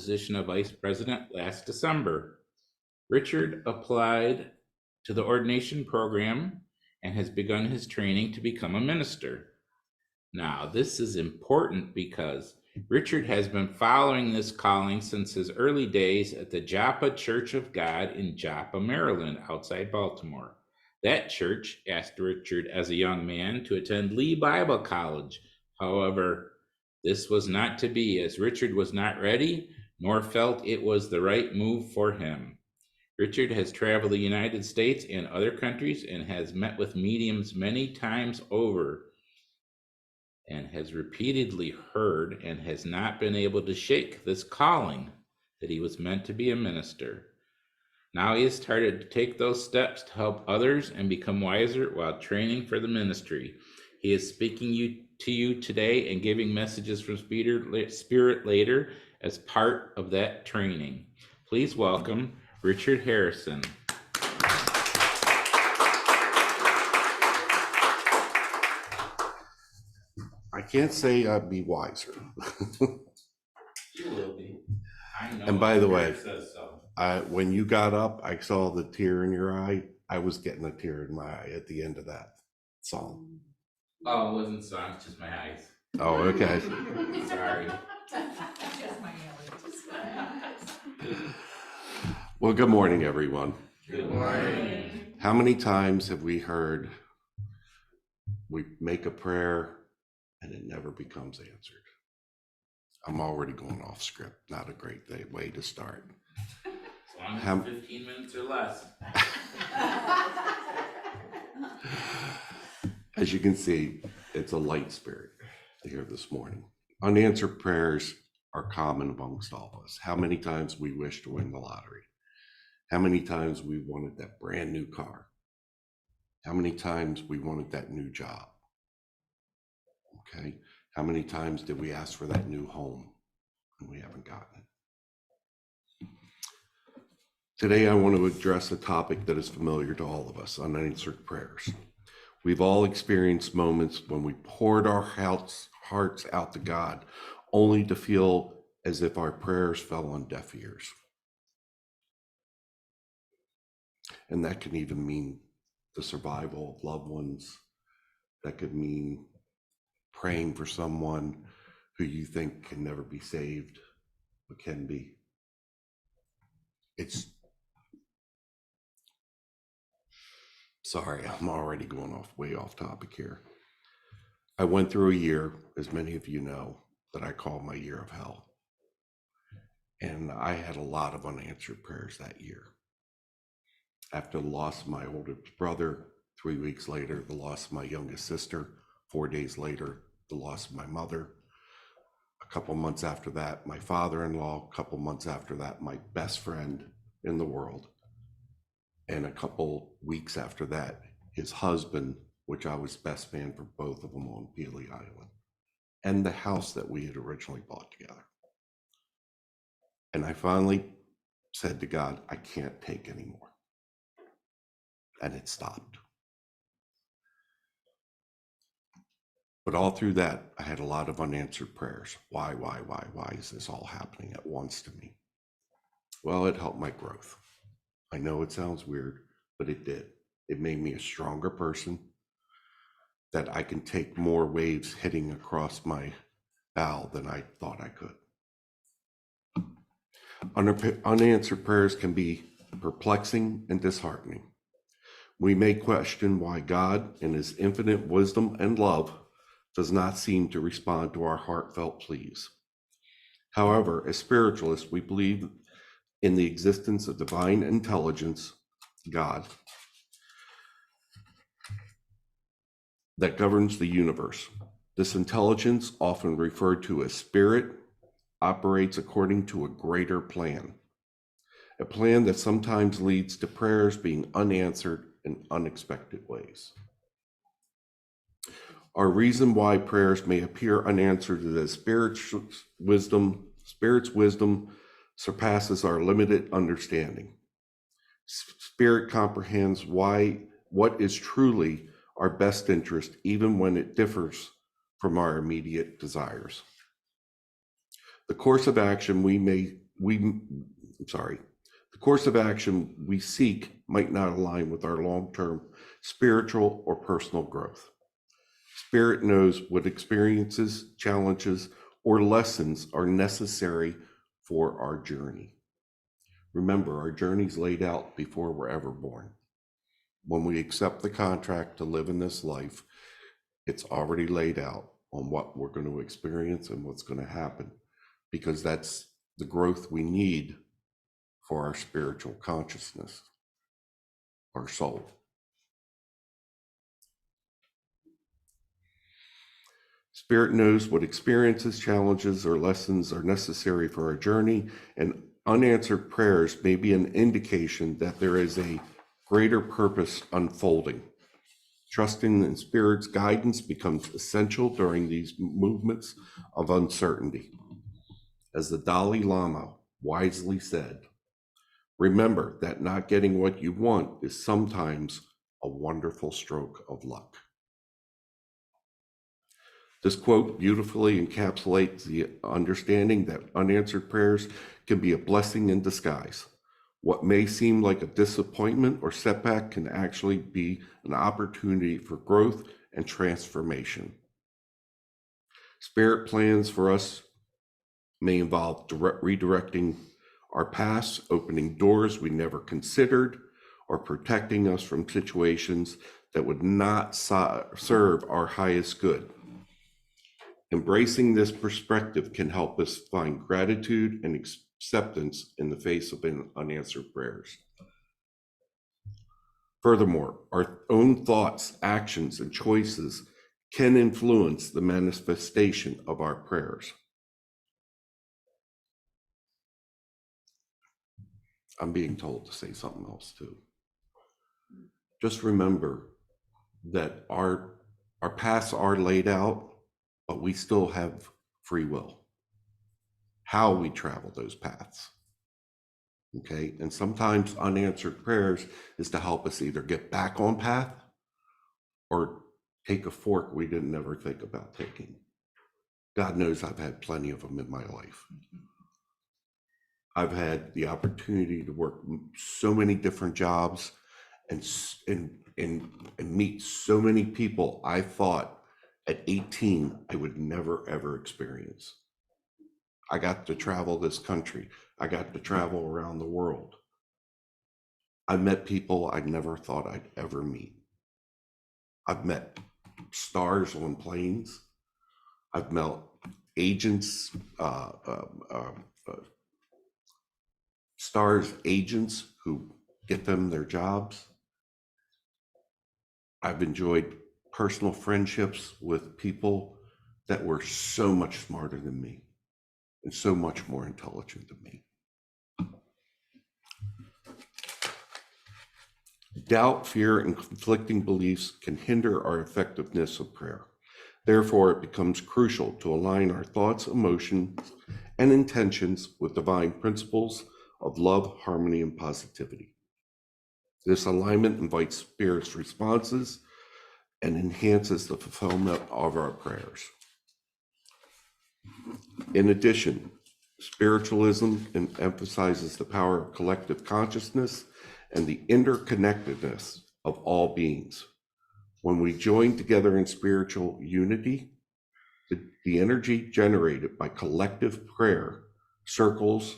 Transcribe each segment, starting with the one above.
position of vice president last December. Richard applied to the ordination program and has begun his training to become a minister. Now, this is important because Richard has been following this calling since his early days at the Joppa Church of God in Joppa, Maryland, outside Baltimore. That church asked Richard as a young man to attend Lee Bible College. However, this was not to be, as Richard was not ready nor felt it was the right move for him. Richard has traveled the United States and other countries and has met with mediums many times over and has repeatedly heard and has not been able to shake this calling that he was meant to be a minister. Now he has started to take those steps to help others and become wiser while training for the ministry. He is speaking to you today and giving messages from Spirit later as part of that training. Please welcome Richard Harrison. I can't say I'd be wiser. You will be. I know. And by the way, says so. when you got up, I saw the tear in your eye. I was getting a tear in my eye at the end of that song. Oh, it wasn't song, it's just my eyes. Oh, okay. Sorry. Just my allergies. Well, good morning, everyone. Good morning. How many times have we heard we make a prayer and it never becomes answered? I'm already going off script. Not a great way to start. As long as 15 minutes or less. As you can see, it's a light spirit here this morning. Unanswered prayers are common amongst all of us. How many times we wish to win the lottery? How many times we wanted that brand new car? How many times we wanted that new job? Okay. How many times did we ask for that new home and we haven't gotten it? Today, I want to address a topic that is familiar to all of us, unanswered prayers. We've all experienced moments when we poured our hearts out to God, only to feel as if our prayers fell on deaf ears. And that can even mean the survival of loved ones. That could mean praying for someone who you think can never be saved, but can be. Sorry, I'm already going way off topic here. I went through a year, as many of you know, that I call my year of hell. And I had a lot of unanswered prayers that year. After the loss of my oldest brother, 3 weeks later, the loss of my youngest sister, 4 days later, the loss of my mother. A couple months after that, my father-in-law. A couple months after that, my best friend in the world. And a couple weeks after that, his husband, which I was best man for both of them on Peely Island, and the house that we had originally bought together. And I finally said to God, I can't take anymore. And it stopped. But all through that, I had a lot of unanswered prayers. Why is this all happening at once to me? Well, it helped my growth. I know it sounds weird, but it did. It made me a stronger person, that I can take more waves hitting across my bow than I thought I could. Unanswered prayers can be perplexing and disheartening. We may question why God, in his infinite wisdom and love, does not seem to respond to our heartfelt pleas. However, as spiritualists, we believe in the existence of divine intelligence, God, that governs the universe. This intelligence, often referred to as spirit, operates according to a greater plan, a plan that sometimes leads to prayers being unanswered in unexpected ways. Our reason why prayers may appear unanswered is that Spirit's wisdom surpasses our limited understanding. Spirit comprehends what is truly our best interest, even when it differs from our immediate desires. The course of action we may the course of action we seek might not align with our long-term spiritual or personal growth. Spirit knows what experiences, challenges, or lessons are necessary for our journey. Remember, our journey's laid out before we're ever born. When we accept the contract to live in this life, it's already laid out on what we're going to experience and what's going to happen, because that's the growth we need for our spiritual consciousness, our soul. Spirit knows what experiences, challenges, or lessons are necessary for our journey, and unanswered prayers may be an indication that there is a greater purpose unfolding. Trusting in Spirit's guidance becomes essential during these movements of uncertainty. As the Dalai Lama wisely said, remember that not getting what you want is sometimes a wonderful stroke of luck. This quote beautifully encapsulates the understanding that unanswered prayers can be a blessing in disguise. What may seem like a disappointment or setback can actually be an opportunity for growth and transformation. Spirit plans for us may involve redirecting our past, opening doors we never considered, or protecting us from situations that would not serve our highest good. Embracing this perspective can help us find gratitude and acceptance in the face of unanswered prayers. Furthermore, our own thoughts, actions, and choices can influence the manifestation of our prayers. I'm being told to say something else too. Just remember that our paths are laid out, but we still have free will. How we travel those paths. Okay, and sometimes unanswered prayers is to help us either get back on path or take a fork we didn't ever think about taking. God knows I've had plenty of them in my life. I've had the opportunity to work so many different jobs and meet so many people I thought at 18 I would never ever experience. I got to travel this country. I got to travel around the world. I met people I never thought I'd ever meet. I've met stars on planes. I've met agents, stars agents who get them their jobs. I've enjoyed personal friendships with people that were so much smarter than me and so much more intelligent than me. Doubt, fear, and conflicting beliefs can hinder our effectiveness of prayer. Therefore, it becomes crucial to align our thoughts, emotions, and intentions with divine principles of love, harmony, and positivity. This alignment invites Spirit's responses and enhances the fulfillment of our prayers. In addition, spiritualism emphasizes the power of collective consciousness and the interconnectedness of all beings. When we join together in spiritual unity, the energy generated by collective prayer circles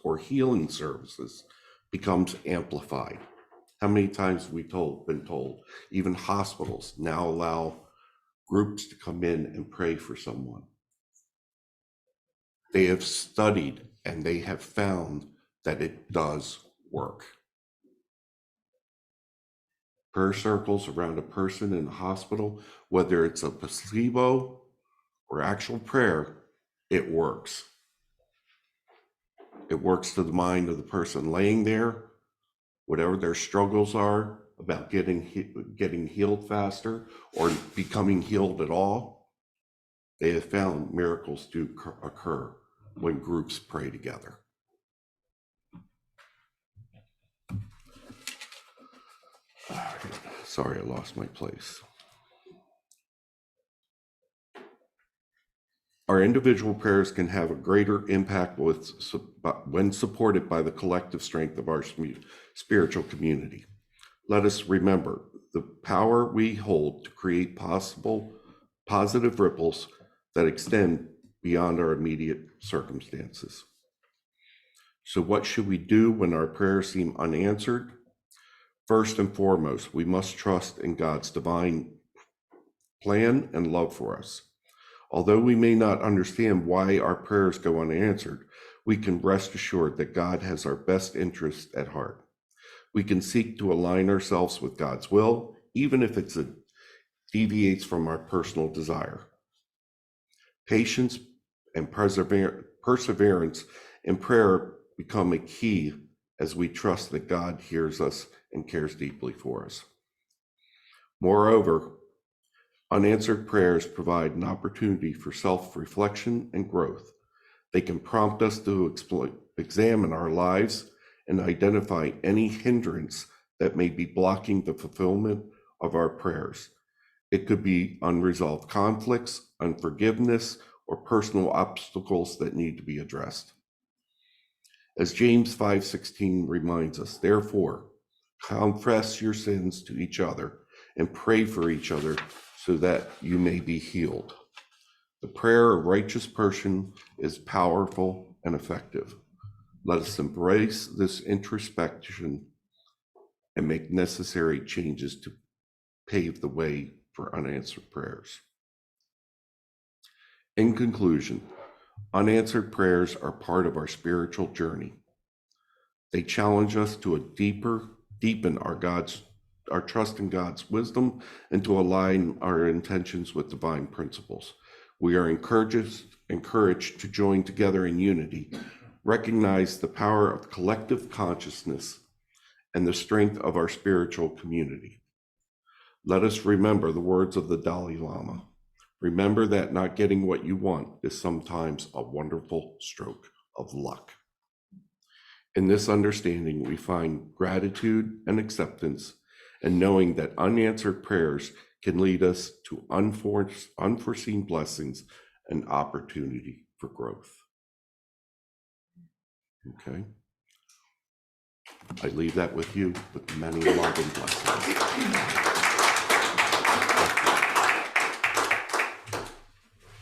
or healing services becomes amplified. How many times have we been told, even hospitals now allow groups to come in and pray for someone? They have studied and they have found that it does work. Prayer circles around a person in a hospital, whether it's a placebo or actual prayer, it works. It works to the mind of the person laying there, whatever their struggles are about getting healed faster or becoming healed at all. They have found miracles do occur when groups pray together. Sorry, I lost my place. Our individual prayers can have a greater impact when supported by the collective strength of our spiritual community. Let us remember the power we hold to create positive ripples that extend beyond our immediate circumstances. So what should we do when our prayers seem unanswered? First and foremost, we must trust in God's divine plan and love for us. Although we may not understand why our prayers go unanswered, we can rest assured that God has our best interest at heart. We can seek to align ourselves with God's will, even if it deviates from our personal desire. Patience and perseverance in prayer become a key as we trust that God hears us and cares deeply for us. Moreover, unanswered prayers provide an opportunity for self-reflection and growth. They can prompt us to examine our lives and identify any hindrance that may be blocking the fulfillment of our prayers. It could be unresolved conflicts, unforgiveness, or personal obstacles that need to be addressed. As James 5:16 reminds us, therefore, confess your sins to each other and pray for each other so that you may be healed. The prayer of a righteous person is powerful and effective. Let us embrace this introspection and make necessary changes to pave the way for unanswered prayers. In conclusion, unanswered prayers are part of our spiritual journey. They challenge us to deepen our trust in God's wisdom and to align our intentions with divine principles. We are encouraged to join together in unity, recognize the power of collective consciousness and the strength of our spiritual community. Let us remember the words of the Dalai Lama. Remember that not getting what you want is sometimes a wonderful stroke of luck. In this understanding, we find gratitude and acceptance, and knowing that unanswered prayers can lead us to unforeseen blessings and opportunity for growth. Okay? I leave that with you with many love and blessings.